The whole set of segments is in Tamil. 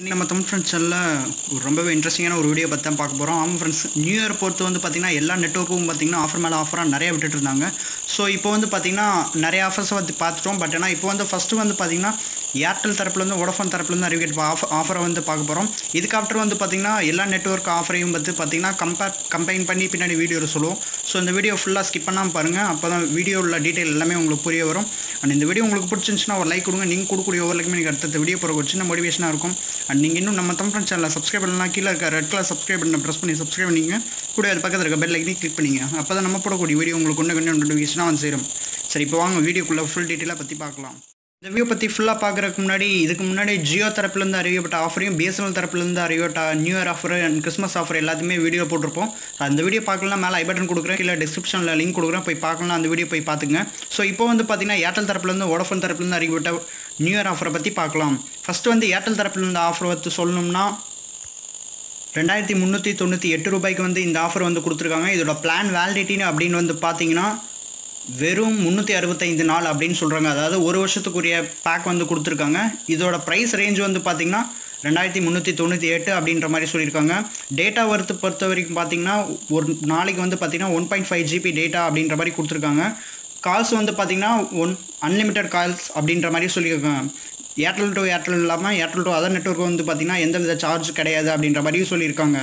நம்ம தமிழ் ஃப்ரெண்ட்ஸ் சேனலில் ரொம்பவே இன்ட்ரெஸ்டிங்கான ஒரு வீடியோ பற்றி தான் பார்க்க போகிறோம். ஆமாம் ஃப்ரெண்ட்ஸ், நியூ இயர் பொறுத்து பார்த்திங்கன்னா எல்லா நெட்வொர்க்கும் பார்த்திங்கன்னா ஆஃபர் மேலே ஆஃபராக நிறைய விட்டுட்டு இருந்தாங்க. ஸோ இப்போ பார்த்திங்கன்னா நிறைய ஆஃபர்ஸை பார்த்துட்டோம். பட் ஆனால் இப்போ ஃபஸ்ட்டு பார்த்திங்கன்னா ஏர்டெல் தரப்புலேருந்து வோடஃபோன் தரப்புலேருந்து அறிவிக்கிற ஆஃபரை பார்க்க போகிறோம். இதுக்காப்டர் பார்த்திங்கன்னா எல்லா நெட்வொர்க் ஆஃபரையும் பார்த்திங்கன்னா கம்பைன் பண்ணி பின்னாடி வீடியோவில் சொல்லுவோம். ஸோ இந்த வீடியோ ஃபுல்லாக ஸ்கிப் பண்ணாமல் பாருங்கள். அப்போ தான் வீடியோ உள்ள டீட்டெயில் எல்லாமே உங்களுக்கு புரிய வரும். அண்ட் இந்த வீடியோ உங்களுக்கு பிடிச்சிருந்துச்சுன்னா ஒரு லைக் கொடுங்க. நீங்கள் கொடுக்கக்கூடிய ஒவ்வொரு லைக்குமே நீங்கள் அடுத்த வீடியோ போகிற ஒரு சின்ன மோட்டிவேஷனாக இருக்கும். அண்ட் நீங்கள் இன்னும் நம்ம தமிழ் ஃப்ரெண்ட்ஸ் சேனலில் சப்ஸ்கிரைப் பண்ணலாம், கீழே இருக்க ரெட் கலர் சப்ஸ்கிரைப் பண்ண ப்ரெஸ் பண்ணி சப்ஸ்கிரைப் பண்ணிங்க. கூட அது பக்கத்தில் இருக்க பெல் ஐக்கனையும் கிளிக் பண்ணிங்க. அப்போ தான் நம்ம போடக்கூடிய வீடியோ உங்களுக்கு கொஞ்சம் நோட்டிஃபிகேஷனாக சேரும். சரி, இப்போ வாங்க வீடியோக்குள்ளே ஃபுல் டீட்டெயிலாக பற்றி பார்க்கலாம். இந்த வீடியோ பற்றி ஃபுல்லாக பார்க்குறதுக்கு முன்னாடி இதுக்கு முன்னாடி ஜியோ தரப்புலேருந்து அறிவிக்கப்பட்ட ஆஃபரையும் BSNL தரப்புலேருந்து அறிவிக்கப்பட்ட new year offer and Christmas offer எல்லாத்தையுமே வீடியோ போட்டிருப்போம். அந்த வீடியோ பார்க்கலாம், மேலே ஐ பட்டன் கொடுக்குறேன், கீழே டிஸ்கிரிப்ஷனில் லிங்க் கொடுக்குறேன், போய் பார்க்கலாம். அந்த வீடியோ போய் பார்த்துங்க. ஸோ இப்போ பார்த்திங்கன்னா ஏர்டெல் தரப்புலேருந்து வோடஃபோன் தரப்புலேருந்து அறிவிக்கப்பட்ட நியூ இயர் ஆஃபரை பற்றி பார்க்கலாம். ஃபஸ்ட்டு ஏர்டெல் தரப்புலேருந்து ஆஃபர் சொல்லணும்னா 2398 ரூபாய்க்கு இந்த ஆஃபர் கொடுத்துருக்காங்க. இதோட பிளான் வேலிடிட்டின்னு அப்படின்னு பார்த்தீங்கன்னா வெறும் 365 நாள் அப்படின்னு சொல்கிறாங்க. அதாவது ஒரு வருஷத்துக்குரிய பேக் கொடுத்துருக்காங்க. இதோட ப்ரைஸ் ரேஞ்ச் பார்த்திங்கன்னா 2398 அப்படின்ற மாதிரி சொல்லியிருக்காங்க. டேட்டா பொறுத்த வரைக்கும் பார்த்திங்கன்னா ஒரு நாளைக்கு பார்த்திங்கன்னா 1.5 GB டேட்டா அப்படின்ற மாதிரி கொடுத்துருக்காங்க. கால்ஸ் பார்த்திங்கன்னா அன்லிமிட்டட் கால்ஸ் அப்படின்ற மாதிரி சொல்லியிருக்காங்க. ஏர்டெல் டு ஏர்டெல் இல்லாமல் ஏர்டெல் டு அதர் நெட்வொர்க் பார்த்திங்கன்னா எந்தவித சார்ஜ் கிடையாது அப்படின்ற மாதிரியும் சொல்லியிருக்காங்க.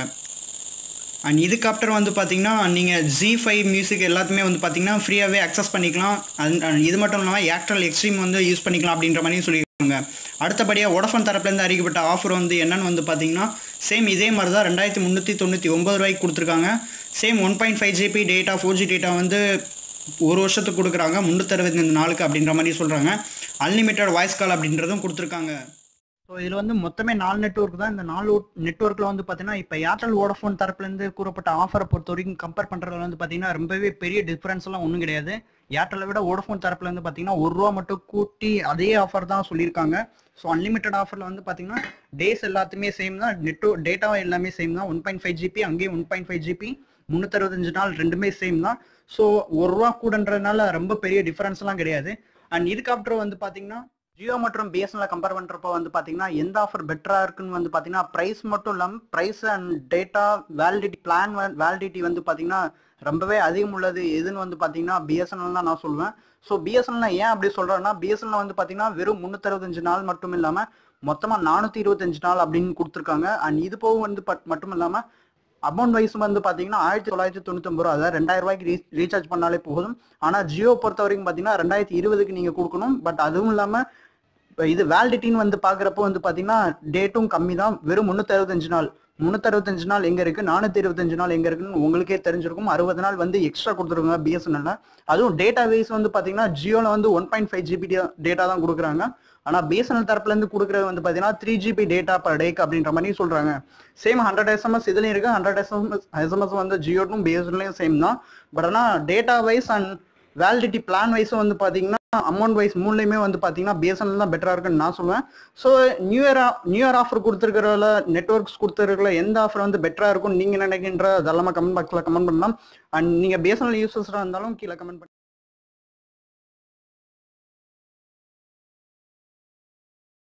அண்ட் இதுக்காப்டர் பார்த்திங்கன்னா நீங்கள் G5 மியூசிக் எல்லாத்துமே பார்த்திங்கன்னா ஃப்ரீயாகவே அக்சஸ் பண்ணிக்கலாம். இது மட்டும் இல்லாமல் ஏர்டெல் எக்ஸ்ட்ரீம் யூஸ் பண்ணிக்கலாம் அப்படின்ற மாதிரியும் சொல்லியிருக்காங்க. அடுத்தபடியாக வோடஃபோன் தரப்புலேருந்து அறிவிக்கப்பட்ட ஆஃபர் என்னென்னு பார்த்திங்கன்னா சேம் இதே மாதிரி தான் 2399 ரூபாய்க்கு கொடுத்துருக்காங்க. Same 1.5 GB data 4G data ஒரு வருஷத்துக்கு கொடுக்குறாங்க, 365 நாளுக்கு அப்படின்ற மாதிரி சொல்கிறாங்க. அன்லிமிட்டட் வாய்ஸ் கால் அப்படின்றதும் கொடுத்துருக்காங்க. ஸோ இதில் மொத்தமே 4 நெட்வொர்க் தான். இந்த 4 நெட்வொர்க்கில் பார்த்தீங்கன்னா இப்போ ஏர்டெல் வோடஃபோன் தரப்புலேருந்து கூறப்பட்ட ஆஃபரை பொறுத்த வரைக்கும் கம்பேர் பண்ணுறதுல பார்த்தீங்கன்னா ரொம்பவே பெரிய டிஃப்ரென்ஸ்லாம் ஒன்றும் கிடையாது. ஏர்டெலை விட வோடஃபோன் தரப்புலேருந்து பார்த்தீங்கன்னா ₹1 மட்டும் கூட்டி அதே ஆஃபர் தான் சொல்லியிருக்காங்க. ஸோ அன்லிமிட்டட் ஆஃபரில் பார்த்தீங்கன்னா டேஸ் எல்லாத்துமே சேம் தான், டேட்டா எல்லாமே சேம் தான். 1.5 GB அங்கேயும் 1.5 GB 365 நாள் ரெண்டுமே சேம் தான். ஸோ ₹1 கூடன்றதுனால ரொம்ப பெரிய டிஃப்ரென்ஸ்லாம் கிடையாது. அண்ட் இதுக்கப்புறம் பார்த்தீங்கன்னா ஜியோ மற்றும் BSNL கம்பேர் பண்ணுறப்போ பார்த்தீங்கன்னா எந்த ஆஃபர் பெட்டராக இருக்குன்னு பார்த்தீங்கன்னா ப்ரைஸ் மட்டும் இல்லாமல் price and data validity plan validity பார்த்தீங்கன்னா ரொம்பவே அதிகம் உள்ளது எதுன்னு பார்த்தீங்கன்னா BSNL தான் நான் சொல்லுவேன். ஸோ BSNL ஏன் அப்படி சொல்கிறேன்னா BSNL பார்த்தீங்கன்னா வெறும் 365 நாள் மட்டும் இல்லாமல் மொத்தமாக 425 நாள் அப்படின்னு கொடுத்துருக்காங்க. அண்ட் இது போக மட்டும் இல்லாமல் அமௌண்ட் வைஸ் பார்த்தீங்கன்னா 1999 ரூபா, அதாவது 2000 ரூபாய்க்கு ரீசார்ஜ் பண்ணாலே போதும். ஆனால் ஜியோ பொறுத்த வரைக்கும் பார்த்தீங்கன்னா 2020க்கு நீங்கள் கொடுக்கணும். பட் அதுவும் இல்லாமல் இது வேலிடிட்டின்னு பார்க்குறப்போ பார்த்தீங்கன்னா டேட்டும் கம்மி தான். வெறும் 365 நாள். 365 நாள் எங்கே இருக்குது, 425 நாள் எங்கே இருக்குன்னு உங்களுக்கே தெரிஞ்சிருக்கும். 60 நாள் எக்ஸ்ட்ரா கொடுத்துருக்காங்க BSNL. அதுவும் டேட்டா வைஸ் பார்த்தீங்கன்னா ஜியோவில் 1.5 GB டேட்டா தான் கொடுக்குறாங்க. ஆனால் BSNL தரப்புலேருந்து கொடுக்குறது பார்த்தீங்கன்னா 3 GB டேட்டா பர் டேக்கு அப்படின்ற மாதிரி சொல்கிறாங்க. சேம் 100 SMS இதுலையும் இருக்குது. 100 SMS ஜியோட்டும் BSNLையும் சேம் தான். பட் ஆனால் data wise and validity plan வைஸும் பார்த்தீங்கன்னா அமௌண்ட் வைஸ் மூணுலையுமே பார்த்தீங்கன்னா BSNL தான் பெட்டராக இருக்குன்னு நான் சொல்லுவேன். ஸோ நியூ இயர் ஆஃபர் கொடுத்துருக்கிறதுல நெட்வொர்க்ஸ் கொடுத்துருக்கல எந்த ஆஃபர் பெட்டராக இருக்கும்னு நீங்கள் நினைக்கின்ற அதெல்லாமே கமெண்ட் பாக்ஸில் கமெண்ட் பண்ணலாம். அண்ட் நீங்கள் BSNL யூசர்ஸாக இருந்தாலும் கீழே கமெண்ட் பண்ணி